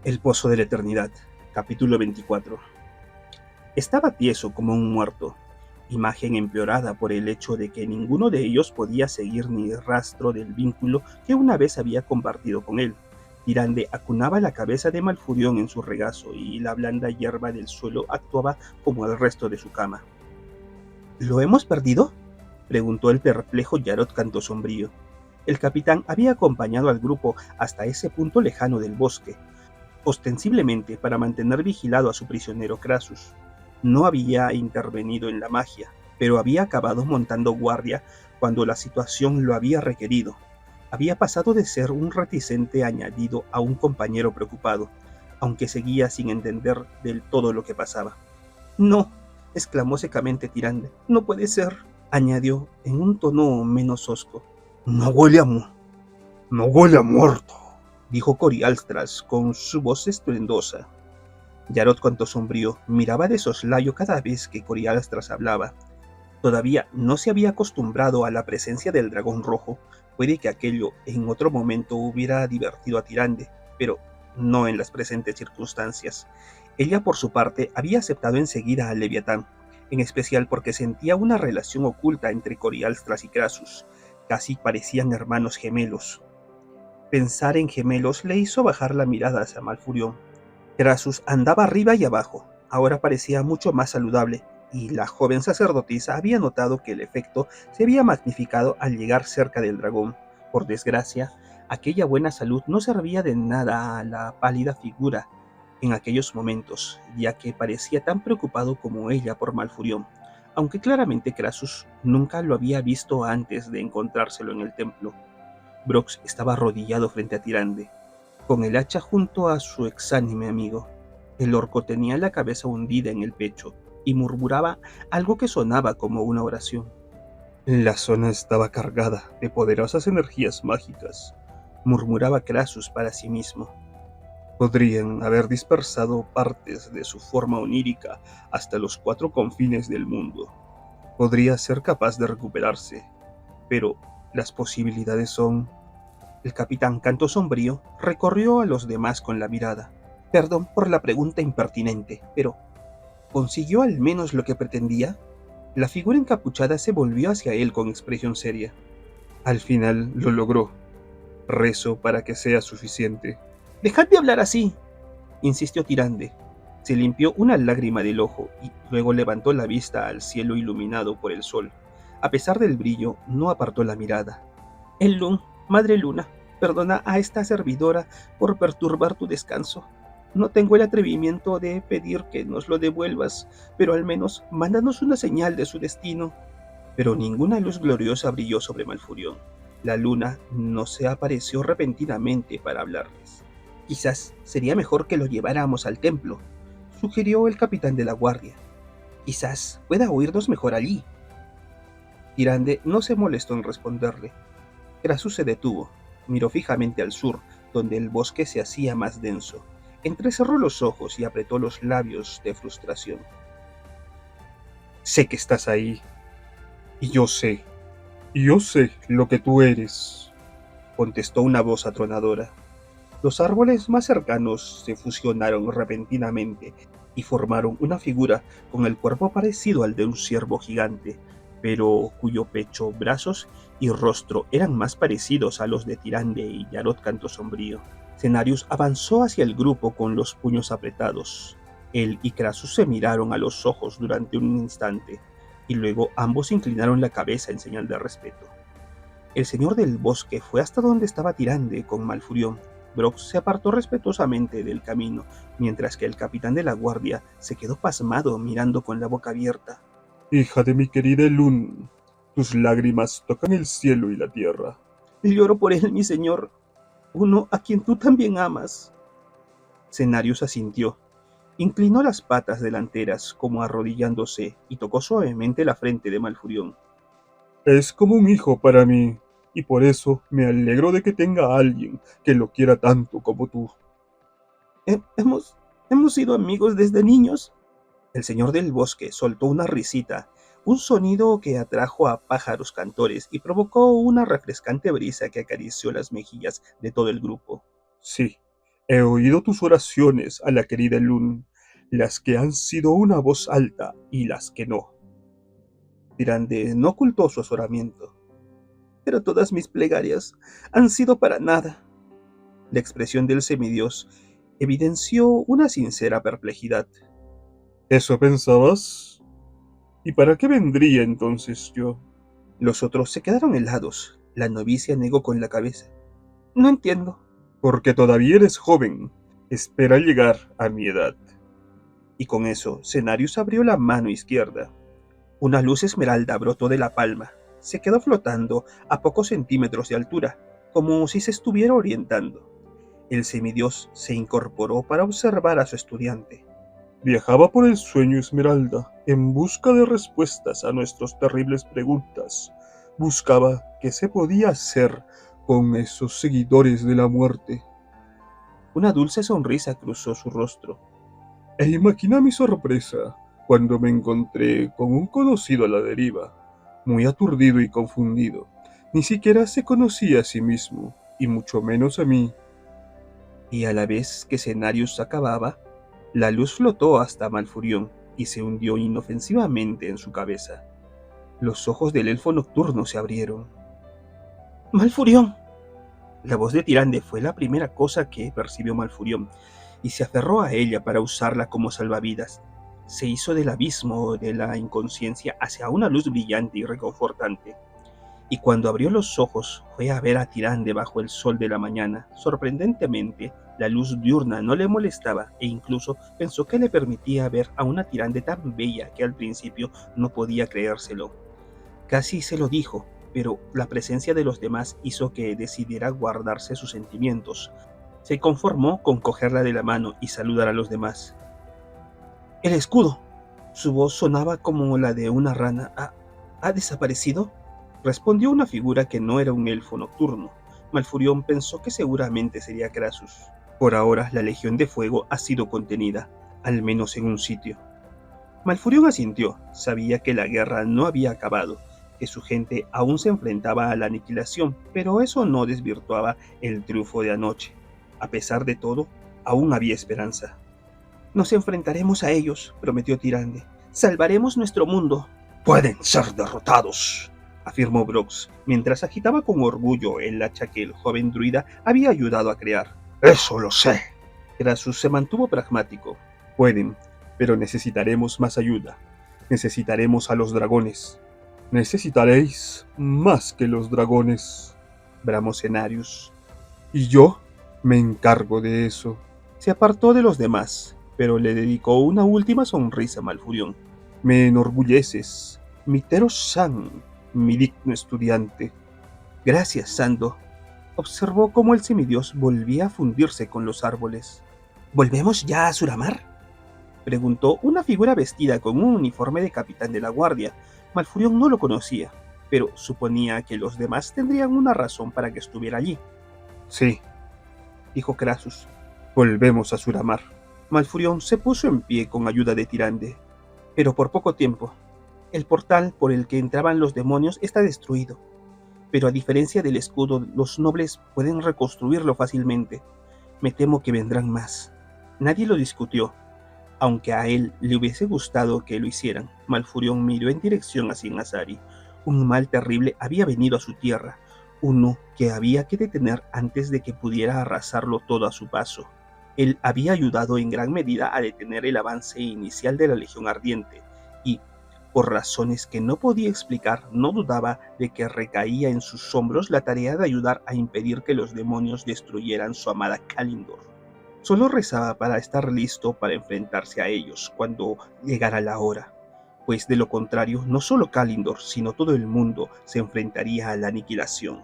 El Pozo de la Eternidad, capítulo 24. Estaba tieso como un muerto, imagen empeorada por el hecho de que ninguno de ellos podía seguir ni rastro del vínculo que una vez había compartido con él. Tirande acunaba la cabeza de Malfurión en su regazo y la blanda hierba del suelo actuaba como el resto de su cama. ¿Lo hemos perdido?, preguntó el perplejo Yarod Cantosombrío. El capitán había acompañado al grupo hasta ese punto lejano del bosque, ostensiblemente para mantener vigilado a su prisionero Crassus. No había intervenido en la magia, pero había acabado montando guardia cuando la situación lo había requerido. Había pasado de ser un reticente añadido a un compañero preocupado, aunque seguía sin entender del todo lo que pasaba. «No», exclamó secamente Tirande. «No puede ser», añadió en un tono menos hosco. «No huele a muerto», dijo Corialstras con su voz estruendosa. Yarod Cantosombrío miraba de soslayo cada vez que Corialstras hablaba. Todavía no se había acostumbrado a la presencia del dragón rojo. Puede que aquello en otro momento hubiera divertido a Tirande, pero no en las presentes circunstancias. Ella, por su parte, había aceptado enseguida al Leviatán, en especial porque sentía una relación oculta entre Corialstras y Crassus. Casi parecían hermanos gemelos. Pensar en gemelos le hizo bajar la mirada hacia Malfurión. Crassus andaba arriba y abajo, ahora parecía mucho más saludable, y la joven sacerdotisa había notado que el efecto se había magnificado al llegar cerca del dragón. Por desgracia, aquella buena salud no servía de nada a la pálida figura en aquellos momentos, ya que parecía tan preocupado como ella por Malfurión, aunque claramente Crassus nunca lo había visto antes de encontrárselo en el templo. Brox estaba arrodillado frente a Tirande, con el hacha junto a su exánime amigo. El orco tenía la cabeza hundida en el pecho y murmuraba algo que sonaba como una oración. «La zona estaba cargada de poderosas energías mágicas», murmuraba Crassus para sí mismo. «Podrían haber dispersado partes de su forma onírica hasta los 4 confines del mundo. Podría ser capaz de recuperarse, pero las posibilidades son...». El capitán Cantosombrío recorrió a los demás con la mirada. «Perdón por la pregunta impertinente, pero ¿consiguió al menos lo que pretendía?». La figura encapuchada se volvió hacia él con expresión seria. «Al final lo logró. Rezo para que sea suficiente». «Dejad de hablar así», insistió Tirande. Se limpió una lágrima del ojo y luego levantó la vista al cielo iluminado por el sol. A pesar del brillo, no apartó la mirada. «Elun, Madre Luna, perdona a esta servidora por perturbar tu descanso. No tengo el atrevimiento de pedir que nos lo devuelvas, pero al menos mándanos una señal de su destino». Pero ninguna luz gloriosa brilló sobre Malfurión. La luna no se apareció repentinamente para hablarles. «Quizás sería mejor que lo lleváramos al templo», sugirió el capitán de la guardia. «Quizás pueda oírnos mejor allí». Tirande no se molestó en responderle. Crassus se detuvo, miró fijamente al sur, donde el bosque se hacía más denso. Entrecerró los ojos y apretó los labios de frustración. «Sé que estás ahí, y yo sé lo que tú eres», contestó una voz atronadora. Los árboles más cercanos se fusionaron repentinamente y formaron una figura con el cuerpo parecido al de un ciervo gigante, pero cuyo pecho, brazos y rostro eran más parecidos a los de Tirande y Yarod Cantosombrío. Cenarius avanzó hacia el grupo con los puños apretados. Él y Crassus se miraron a los ojos durante un instante, y luego ambos inclinaron la cabeza en señal de respeto. El señor del bosque fue hasta donde estaba Tirande con Malfurión. Brox se apartó respetuosamente del camino, mientras que el capitán de la guardia se quedó pasmado mirando con la boca abierta. «Hija de mi querida Elun, tus lágrimas tocan el cielo y la tierra». «Lloro por él, mi señor, uno a quien tú también amas». Cenarius asintió. Inclinó las patas delanteras como arrodillándose y tocó suavemente la frente de Malfurión. «Es como un hijo para mí, y por eso me alegro de que tenga a alguien que lo quiera tanto como tú». Hemos sido amigos desde niños». El señor del bosque soltó una risita, un sonido que atrajo a pájaros cantores y provocó una refrescante brisa que acarició las mejillas de todo el grupo. «Sí, He oído tus oraciones a la querida Lun, las que han sido una voz alta y las que no. Tirande no ocultó su azoramiento. Pero todas mis plegarias han sido para nada. La expresión del semidios evidenció una sincera perplejidad. ¿Eso pensabas? ¿Y para qué vendría entonces yo? Los otros se quedaron helados. La novicia negó con la cabeza. No entiendo. Porque todavía eres joven. Espera llegar a mi edad. Y con eso, Cenarius abrió la mano izquierda. Una luz esmeralda brotó de la palma. Se quedó flotando a pocos centímetros de altura, como si se estuviera orientando. El semidios se incorporó para observar a su estudiante. Viajaba por el sueño Esmeralda en busca de respuestas a nuestras terribles preguntas. Buscaba qué se podía hacer con esos seguidores de la muerte. Una dulce sonrisa cruzó su rostro. E imagina mi sorpresa cuando me encontré con un conocido a la deriva, muy aturdido y confundido. Ni siquiera se conocía a sí mismo, y mucho menos a mí. Y a la vez que Cenarius acababa, la luz flotó hasta Malfurión y se hundió inofensivamente en su cabeza. Los ojos del elfo nocturno se abrieron. ¡Malfurión! La voz de Tirande fue la primera cosa que percibió Malfurión, y se aferró a ella para usarla como salvavidas. Se hizo del abismo de la inconsciencia hacia una luz brillante y reconfortante. Y cuando abrió los ojos fue a ver a Tirande bajo el sol de la mañana. Sorprendentemente, la luz diurna no le molestaba e incluso pensó que le permitía ver a una Tirande tan bella que al principio no podía creérselo. Casi se lo dijo, pero la presencia de los demás hizo que decidiera guardarse sus sentimientos. Se conformó con cogerla de la mano y saludar a los demás. ¡El escudo! Su voz sonaba como la de una rana. ¿Ha desaparecido? Respondió una figura que no era un elfo nocturno. Malfurión pensó que seguramente sería Krasus. Por ahora, la Legión de Fuego ha sido contenida, al menos en un sitio. Malfurión asintió. Sabía que la guerra no había acabado, que su gente aún se enfrentaba a la aniquilación, pero eso no desvirtuaba el triunfo de anoche. A pesar de todo, aún había esperanza. Nos enfrentaremos a ellos, prometió Tirande. Salvaremos nuestro mundo. Pueden ser derrotados, afirmó Brox, mientras agitaba con orgullo el hacha que el joven druida había ayudado a crear. Eso lo sé. Krasus se mantuvo pragmático. Pueden, pero necesitaremos más ayuda. Necesitaremos a los dragones. Necesitaréis más que los dragones, bramó Cenarius. Y yo me encargo de eso. Se apartó de los demás, pero le dedicó una última sonrisa a Malfurión. Me enorgulleces, Mitero-san, mi digno estudiante. Gracias, Sando. Observó cómo el semidios volvía a fundirse con los árboles. ¿Volvemos ya a Suramar?, preguntó una figura vestida con un uniforme de capitán de la guardia. Malfurión no lo conocía, pero suponía que los demás tendrían una razón para que estuviera allí. Sí, dijo Krasus. Volvemos a Suramar. Malfurión se puso en pie con ayuda de Tirande, pero por poco tiempo. El portal por el que entraban los demonios está destruido, pero a diferencia del escudo, los nobles pueden reconstruirlo fácilmente. Me temo que vendrán más. Nadie lo discutió, aunque a él le hubiese gustado que lo hicieran. Malfurión miró en dirección a Sin-Azari. Un mal terrible había venido a su tierra, uno que había que detener antes de que pudiera arrasarlo todo a su paso. Él había ayudado en gran medida a detener el avance inicial de la Legión Ardiente, y, por razones que no podía explicar, no dudaba de que recaía en sus hombros la tarea de ayudar a impedir que los demonios destruyeran su amada Kalindor. Solo rezaba para estar listo para enfrentarse a ellos cuando llegara la hora, pues de lo contrario no solo Kalindor, sino todo el mundo se enfrentaría a la aniquilación.